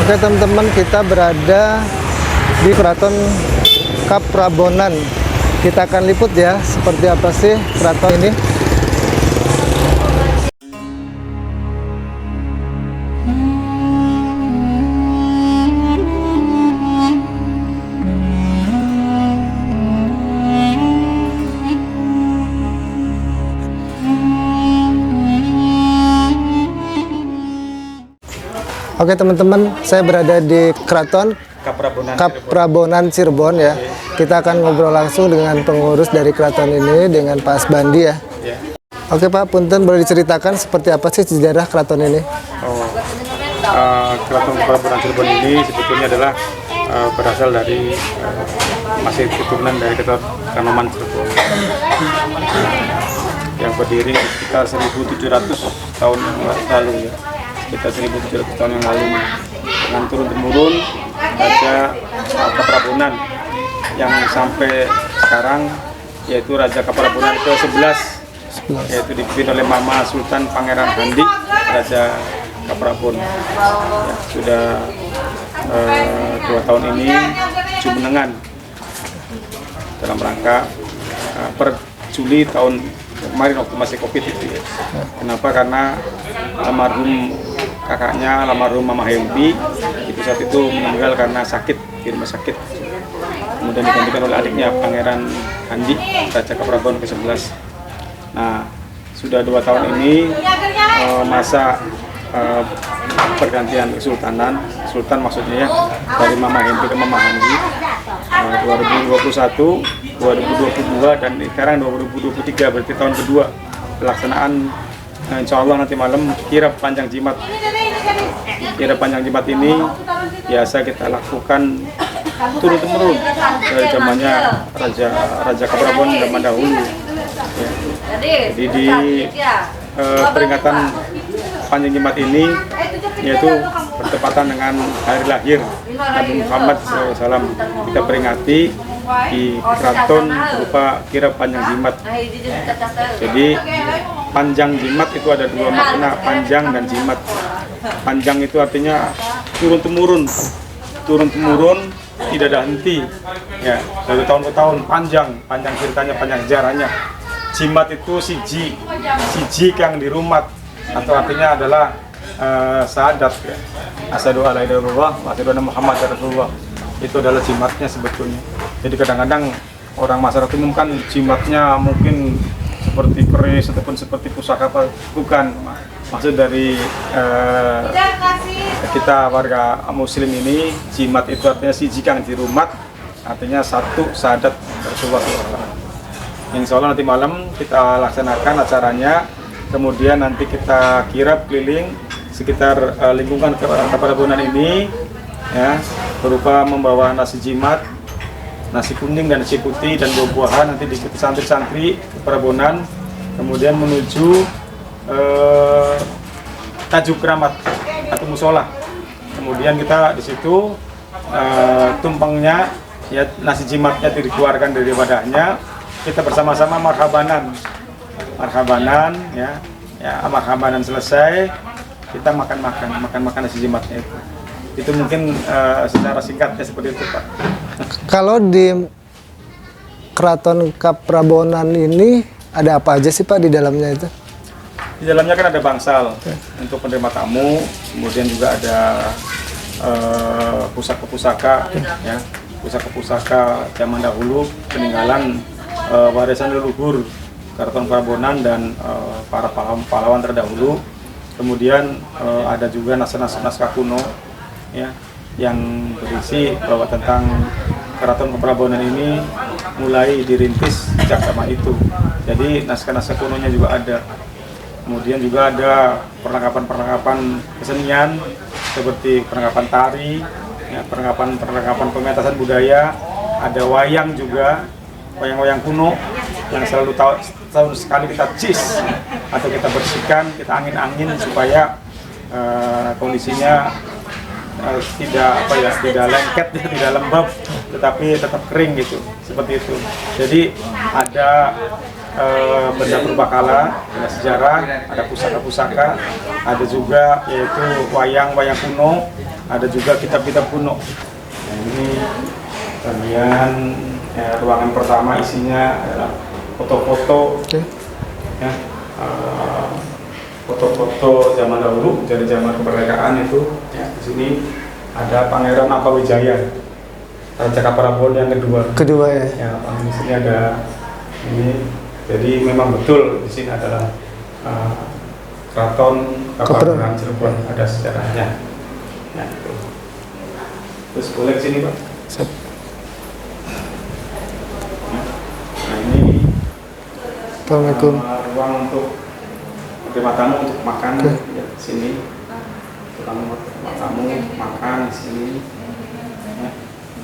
Oke teman-teman, kita berada di Keraton Kaprabonan. Kita akan liput ya, seperti apa sih keraton ini. Oke teman-teman, saya berada di Keraton Kaprabonan Cirebon ya. Kita akan ngobrol langsung dengan pengurus dari keraton ini, dengan Pak Asbandi ya. Oke Pak, punten boleh diceritakan seperti apa sih sejarah keraton ini? Keraton Kaprabonan Cirebon ini sebetulnya adalah berasal dari masih keturunan dari Keraton Kanoman Cirebon yang berdiri sekitar 1.700 tahun yang lalu ya. Kita 1.700 tahun yang lalu dengan turun-temurun Raja Kaprabonan yang sampai sekarang, yaitu Raja Kaprabonan ke-11, yaitu dipimpin oleh Mama Sultan Pangeran Handi Raja Kaprabon. Ya, sudah 2 tahun ini jumenengan dalam rangka per Juli tahun kemarin waktu masih COVID itu ya. Kenapa? Karena almarhum kakaknya, almarhum Mama Helmi itu saat itu meninggal karena sakit di rumah sakit. Kemudian digantikan oleh adiknya Pangeran Handi Raja Kaprabon ke-11. Nah, sudah 2 tahun ini masa pergantian kesultanan, sultan maksudnya ya, dari Mama Helmi ke Mama Handi 2021, 2022 dan sekarang 2023, berarti tahun kedua pelaksanaan. Insya Allah nanti malam kirap panjang jimat. Kirap panjang jimat ini biasa kita lakukan turun-temurun dari zamannya Raja Kaprabon zaman dahulu. Ya. Jadi di peringatan panjang jimat ini yaitu bertepatan dengan hari lahir Nabi Muhammad SAW, kita peringati di keraton berupa kirap panjang jimat. Jadi panjang jimat itu ada 2 makna, panjang dan jimat. Panjang itu artinya turun-temurun, tidak ada henti ya, dari tahun ke tahun, panjang ceritanya, panjang sejarahnya. Jimat itu siji yang dirumat, atau artinya adalah syahadat ya. Asyhadu alla ilaha illallah wa asyhadu anna Muhammadar Rasulullah. Itu adalah jimatnya sebetulnya. Jadi kadang-kadang orang masyarakat umum kan jimatnya mungkin seperti keris ataupun seperti pusaka, apa bukan. Maksud dari kita warga muslim ini, jimat itu artinya siji kang dirumat, artinya satu syahadat Rasulullah SAW. Insya Allah nanti malam kita laksanakan acaranya, kemudian nanti kita kirap keliling sekitar lingkungan Kaprabonan ini ya, berupa membawa nasi jimat, nasi kuning dan nasi putih dan buah-buahan, nanti diikuti santri-santri Kaprabonan, kemudian menuju tajuk keramat atau musola. Kemudian kita di situ tumpengnya ya, nasi jimatnya dikeluarkan dari wadahnya, kita bersama-sama marhabanan ya, marhabanan selesai kita makan nasi jimatnya itu mungkin secara singkatnya seperti itu Pak. Kalau di Keraton Kaprabonan ini ada apa aja sih Pak di dalamnya itu? Di dalamnya kan ada bangsal untuk penerima tamu, kemudian juga ada pusaka-pusaka ya, pusaka-pusaka zaman dahulu peninggalan warisan leluhur Keraton Kaprabonan dan para pahlawan terdahulu. Kemudian ada juga naskah kuno ya, yang berisi bahwa tentang Keraton Kaprabonan ini mulai dirintis sejak zaman itu. Jadi naskah-naskah kunonya juga ada. Kemudian juga ada perlengkapan kesenian seperti perlengkapan tari, ya, perlengkapan pementasan budaya, ada wayang juga, wayang-wayang kuno yang selalu tahun sekali kita cis atau kita bersihkan, kita angin-angin supaya kondisinya tidak lengket, tidak lembab, tetapi tetap kering gitu, seperti itu. Jadi ada benda purbakala, benda sejarah, ada pusaka-pusaka, ada juga yaitu wayang kuno, ada juga kitab-kitab kuno. Nah, ini bagian ruangan pertama, isinya adalah foto-foto, ya, foto-foto zaman dahulu dari zaman kemerdekaan itu. Ya, di sini ada Pangeran Apawijaya, Raja Kaprabon yang kedua ya. Ya, di sini ada ini. Jadi memang betul di sini adalah Keraton Kaprabonan Cirebon, ada sejarahnya. Nah, itu. Terus boleh ke sini, Pak. Nah, ini Assalamualaikum. ruang untuk menerima tamu untuk makan ya, di sini. Tamu makan di sini. Ya.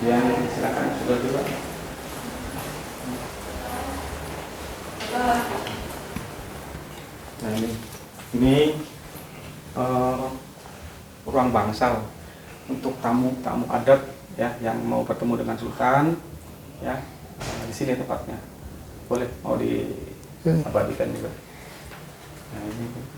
Kemudian silakan juga. Nah, ini ruang bangsal untuk tamu adat ya yang mau bertemu dengan sultan ya. Di sini tempatnya. Boleh mau diabadikan juga. Nah,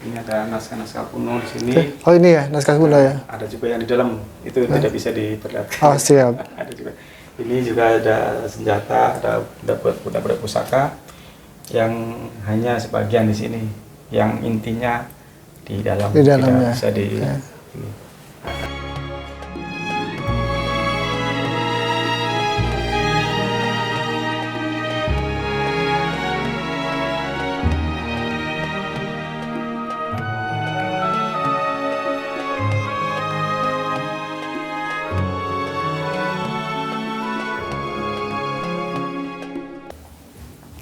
ini ada naskah-naskah kuno di sini. Oh, ini ya naskah kuno ya. Ada juga yang di dalam itu tidak bisa diperlihatkan. Oh, siap. Ada juga. Ini juga ada senjata, ada benda-benda pusaka yang hanya sebagian di sini, yang intinya di dalam. Di dalamnya. Tidak bisa di. Ya. Ini.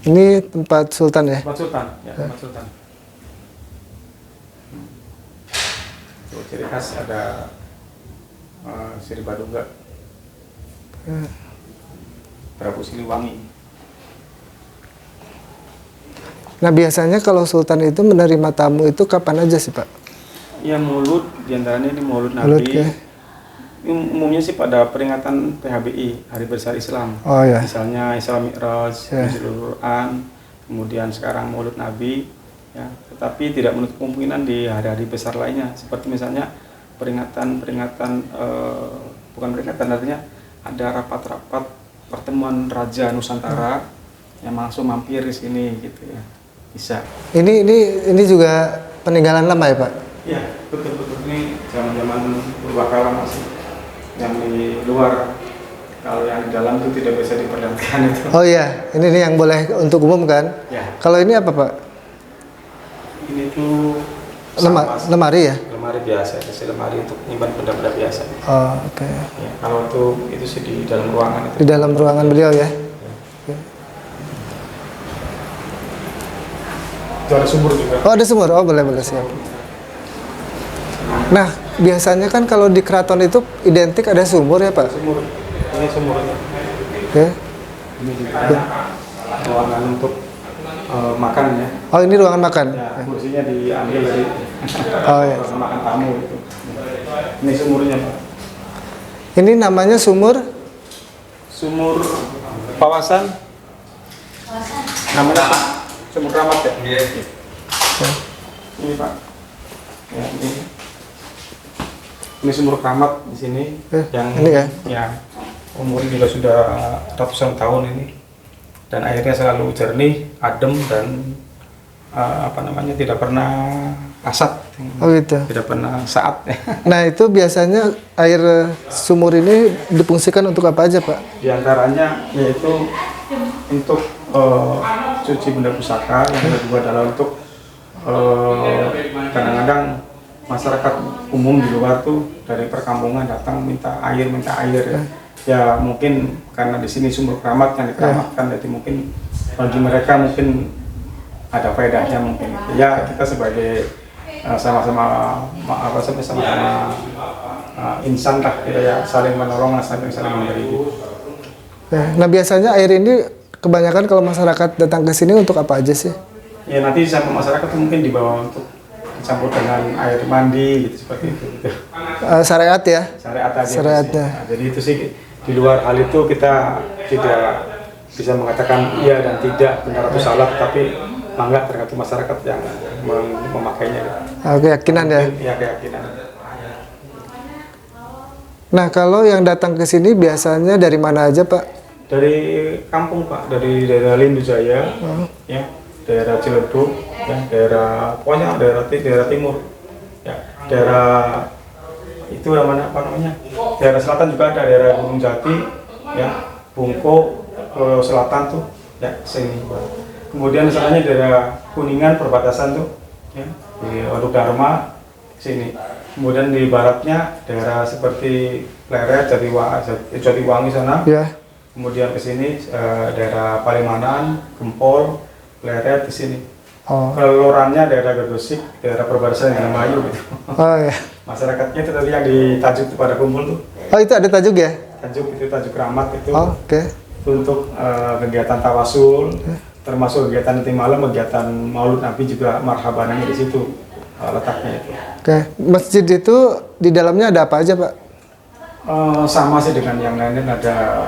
Ini tempat sultan ya? Tempat sultan, ya, tempat sultan. Tuh, ciri khas ada Sri Baduga, Prabu Siliwangi. Nah, biasanya kalau sultan itu menerima tamu itu kapan aja sih, Pak? Ya, Maulud, diantaranya ini Maulud Maulud, Nabi. ya. Umumnya sih pada peringatan PHBI, Hari Besar Islam. Oh ya. Misalnya Isra Mi'raj, Ya. Nuzulul Quran, kemudian sekarang Maulud Nabi, ya. Tetapi tidak menutup kemungkinan di hari-hari besar lainnya, seperti misalnya bukan peringatan, artinya ada rapat-rapat pertemuan Raja Nusantara yang langsung mampir di sini gitu ya, bisa. Ini juga peninggalan lama ya, Pak? Ya, betul ini zaman purbakala masih. Yang di luar, kalau yang di dalam itu tidak bisa diperlihatkan itu. Oh iya, ini nih yang boleh untuk umum kan? Ya. Kalau ini apa, Pak? Ini tuh Lemari ya? lemari biasa, itu lemari untuk menyimpan benda-benda biasa. Oh, oke. Ya, kalau untuk itu sih di dalam ruangan itu. Di dalam ruangan beliau ya? Itu ada sumur juga. Oh, ada sumur. Oh, boleh siap. Nah, biasanya kan kalau di keraton itu identik ada sumur ya, Pak? Sumur. Ini sumurnya. Oke. Ini juga ruangan untuk makan ya. Oh, ini ruangan makan. Ya, kursinya diambil dari Oh ya. ruangan makan tamu itu. Ini sumurnya, Pak. Ini namanya sumur Sumur Pawasan. Namanya sumur Keramat ya? Iya. Ini, Pak. Ya, ini sumur Keramat di sini yang ini ya? Ya, umurnya juga sudah ratusan tahun ini, dan airnya selalu jernih, adem, dan tidak pernah asat. Oh gitu. Tidak pernah saat. Nah, itu biasanya air sumur ini difungsikan untuk apa aja, Pak? Di antaranya yaitu untuk cuci benda pusaka, yang kedua adalah untuk kadang-kadang masyarakat umum di luar tuh dari perkampungan datang minta air ya mungkin karena di sini sumur keramat yang dikeramatkan, jadi mungkin bagi mereka mungkin ada faedahnya mungkin ya. Kita sebagai sama-sama insan lah kita ya, saling menolong, saling memberi. Nah, biasanya air ini kebanyakan kalau masyarakat datang ke sini untuk apa aja sih? Ya, nanti sama masyarakat tuh mungkin dibawa untuk dicampur dengan air mandi gitu, seperti itu gitu. Syariat ya? Syariat aja. Syariatnya. Nah, jadi itu sih, di luar hal itu kita tidak bisa mengatakan iya dan tidak, benar atau salah, tapi mangga tergantung masyarakat yang memakainya. Keyakinan ya? Ya, keyakinan. Nah, kalau yang datang ke sini biasanya dari mana aja, Pak? Dari kampung Pak, dari daerah Lindu Jaya, ya, daerah Ciledug, ya, pokoknya daerah timur, ya, daerah itu yang mana apa namanya? Daerah selatan juga ada, daerah Gunung Jati, ya, Bungko ke selatan tuh, ya, sini. Kemudian misalnya daerah Kuningan perbatasan tuh, ya, di Waduk Dharma sini. Kemudian di baratnya daerah seperti Pleret, Jatiwangi sana. Ya. Kemudian ke sini daerah Palimanan, Gempol, Pleret di sini. Oh. Keluarannya daerah Gedosik, daerah perbatasan dengan Mayu gitu. Oh ya. Masyarakatnya itu tadi yang di Tajuk pada kumpul tuh. Oh, itu ada tajuk ya? Tajuk itu Tajuk Rahmat itu. Oh, oke. Itu untuk kegiatan tawasul, termasuk kegiatan nanti malam, kegiatan Maulud Nabi juga marhabannya di situ letaknya itu. Oke. Masjid itu di dalamnya ada apa aja, Pak? Sama sih dengan yang lain, ada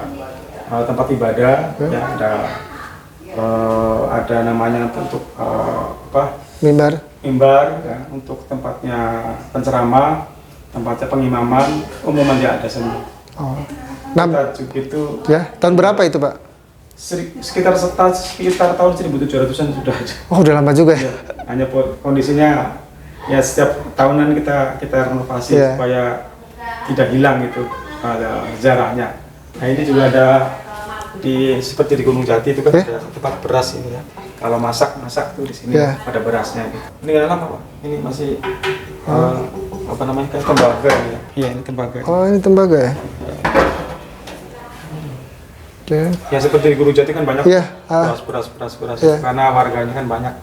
tempat ibadah, ya, ada namanya untuk Mimbar. mimbar, ya, untuk tempatnya penceramah, tempatnya pengimaman, umum aja ada semua. Oh. Tajuk itu Ya, tahun berapa itu, Pak? sekitar tahun 1700-an sudah ada. Oh, udah lama juga ya? Ya, hanya kondisinya ya setiap tahunan kita renovasi supaya tidak hilang itu sejarahnya. Nah, ini juga ada seperti di Gunung Jati itu kan ada tempat beras ini ya. Kalau masak tuh di sini ada berasnya gitu. Ini nggak lama Pak. Ini masih apa namanya kayak tembaga ya. Iya, ini tembaga. Oh, ini tembaga ya? Oke. Ya seperti di Gunung Jati kan banyak beras. Karena warganya kan banyak.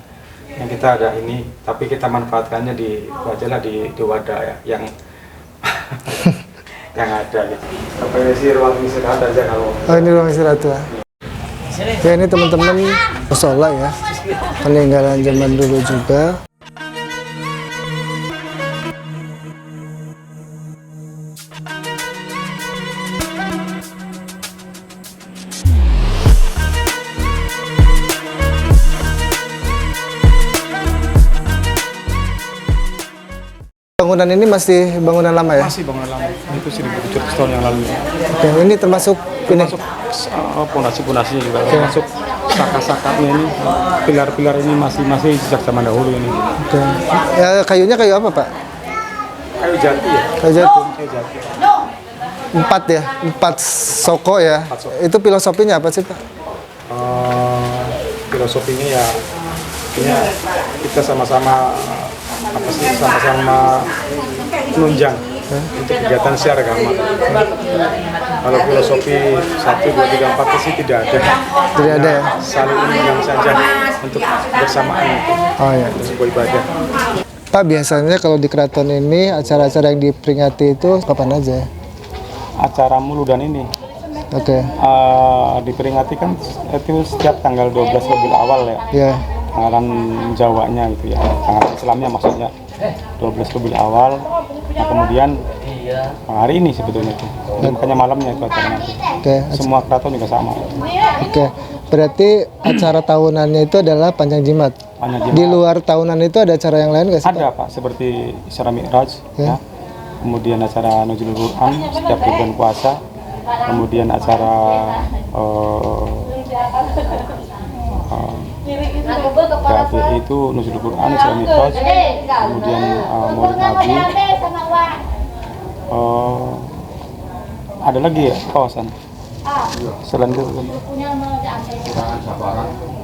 Yang kita ada ini, tapi kita manfaatkannya di wadah ya, yang yang ada gitu. Sampai si ruang istirahat aja kalau. Oh, ini ruang istirahat ya. Ya, ini teman-teman musola ya, peninggalan zaman dulu juga. Bangunan ini masih bangunan lama ya? Masih bangunan lama, itu 1700 tahun yang lalu. Oke, ini termasuk pondasi-pondasinya juga, termasuk saka-sakanya ini, pilar-pilar ini masih sejak zaman dahulu ini. Oke. Ya, kayunya kayu apa, Pak? Kayu jati ya? Kayu jati. Kayu jati. 4 ya? 4 soko ya? 4 soko. Itu filosofinya apa sih, Pak? Filosofinya ya, kita sama-sama menunjang untuk kegiatan siar agama. Kalau filosofi 1, 2, 3, 4 sih tidak ada. Tidak ada ya? Saling menunjang saja untuk bersamaan itu. Oh ya. Untuk sebuah ibadah. Pak, biasanya kalau di keraton ini acara-acara yang diperingati itu kapan aja? Acara Muludan ini Oke. diperingati kan itu setiap tanggal 12 Rabiul Awal ya. Ya. Tanggalan Jawanya gitu ya, tanggalan Islamnya maksudnya 12 Rabiul Awal. Nah, kemudian hari ini sebetulnya itu, makanya malamnya itu acara nanti. Oke. Semua keraton juga sama. Oke. Berarti acara tahunannya itu adalah Panjang Jimat. Panjang Jimat. Di luar tahunan itu ada acara yang lain nggak sih, Ada Pak? Pak, seperti Isra Mi'raj, ya. Kemudian acara Nuzulul Quran setiap bulan puasa. Kemudian acara itu Nuzulul Quran, Isra Mi'raj, kemudian Maulid Nabi. Ada lagi ya kawasan selain itu?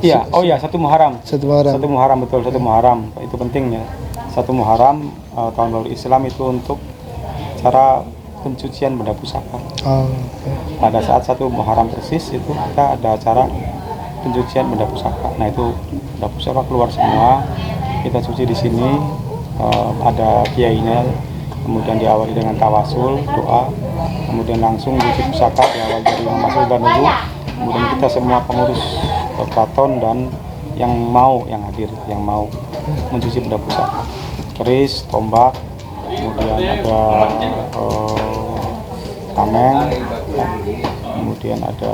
Iya, oh ya, 1 Muharram. 1 Muharram. 1 Muharram, betul, 1 Muharram. Itu pentingnya. 1 Muharram tahun baru Islam itu untuk cara pencucian benda pusaka. Oh, Pada saat 1 Muharram persis itu kita ada acara pencucian benda pusaka. Nah, itu benda pusaka keluar semua, kita cuci di sini. Ada kiainya, kemudian diawali dengan tawasul, doa, kemudian langsung cuci pusaka diawali dari Imam Masud dan Nuru. Kemudian kita semua pengurus keraton dan yang hadir, yang mau mencuci benda pusaka, keris, tombak, kemudian ada tameng, ya. Kemudian ada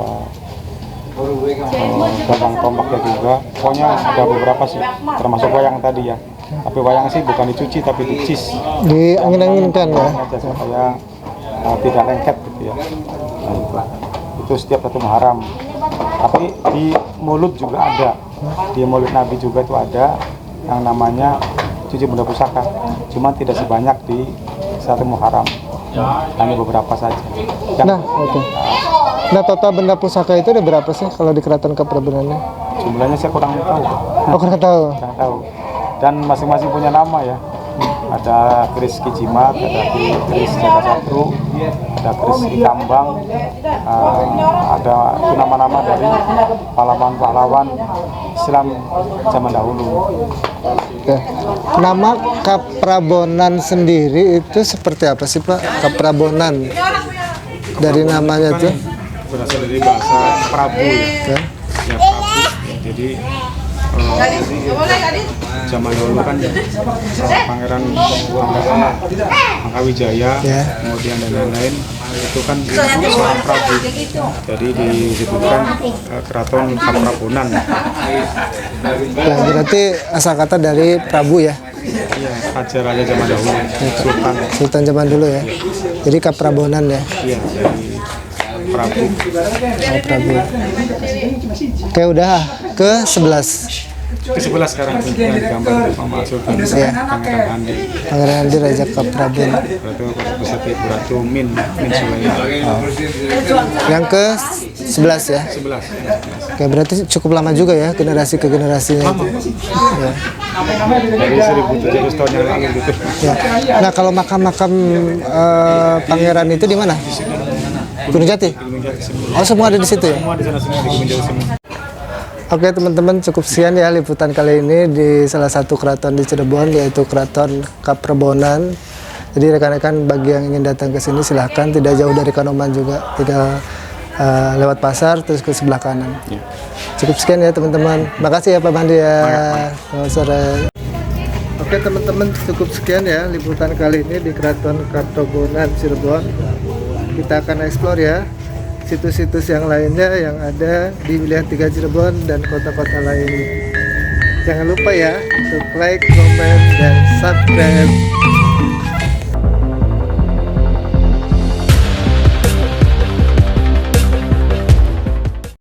gagang tombaknya juga. Pokoknya ada beberapa sih, termasuk wayang tadi ya. Tapi wayang sih bukan dicuci tapi dicis. diangin-anginkan ya? Aja supaya tidak lengket gitu ya. Nah, itu setiap satu Muharram. Tapi di Maulud juga ada, di Maulud Nabi juga itu ada yang namanya cuci benda pusaka, cuma tidak sebanyak di satu Muharram, hanya beberapa saja. Nah, oke. Nah, total benda pusaka itu ada berapa sih kalau di Keraton Kaprabonannya? Jumlahnya saya kurang tahu. Oh, kurang tahu. Kurang tahu. Dan masing-masing punya nama ya. Ada keris Kijimat, ada keris Jagasatru, ada keris Ikambang, ada itu nama-nama dari pahlawan-pahlawan Islam zaman dahulu. Oke. Nama Kaprabonan sendiri itu seperti apa sih Pak? Kaprabonan dari namanya tuh? Berasal dari bahasa Prabu ya. Oke. Ya Prabu. Jadi zaman dulu kan Pangeran Angkawijaya, Ya. kemudian dan lain-lain itu kan seorang Prabu. Jadi disebutkan Keraton Kaprabonan. Ya, berarti asal kata dari Prabu ya? Iya, raja-raja zaman dahulu, Sultan. Sultan zaman dulu ya? Jadi Kaprabonan ya? Iya, dari Prabu. Oh, Prabu. Oke, udah ke 11. Ke-11 sekarang yang digambar sama Sultan Iya. Pangeran Handi. Pangeran Handi Raja Kaprabon. Ratu Besati Ratu Min Sulaiman. Yang ke 11 ya? 11. Oke, berarti cukup lama juga ya generasi ke generasinya itu. Ya. Dari 1700 tahun yang lalu gitu. Ya. Nah, kalau makam-makam pangeran itu di mana? Gunung Jati. Gunung Jati semua. Oh, semua ada di situ ya? Semua di sana semua di Gunung Jati semua. Oke teman-teman, cukup sekian ya liputan kali ini di salah satu keraton di Cirebon, yaitu Keraton Kaprabonan. Jadi rekan-rekan bagi yang ingin datang ke sini silahkan, tidak jauh dari Kanoman juga, tinggal lewat pasar terus ke sebelah kanan. Ya. Cukup sekian ya teman-teman. Makasih ya Pak Bandi ya. Selamat sore. Oke teman-teman, cukup sekian ya liputan kali ini di Keraton Kaprabonan Cirebon. Kita akan explore ya situs-situs yang lainnya yang ada di wilayah 3 Cirebon dan kota-kota lainnya. Jangan lupa ya untuk like, comment, dan subscribe.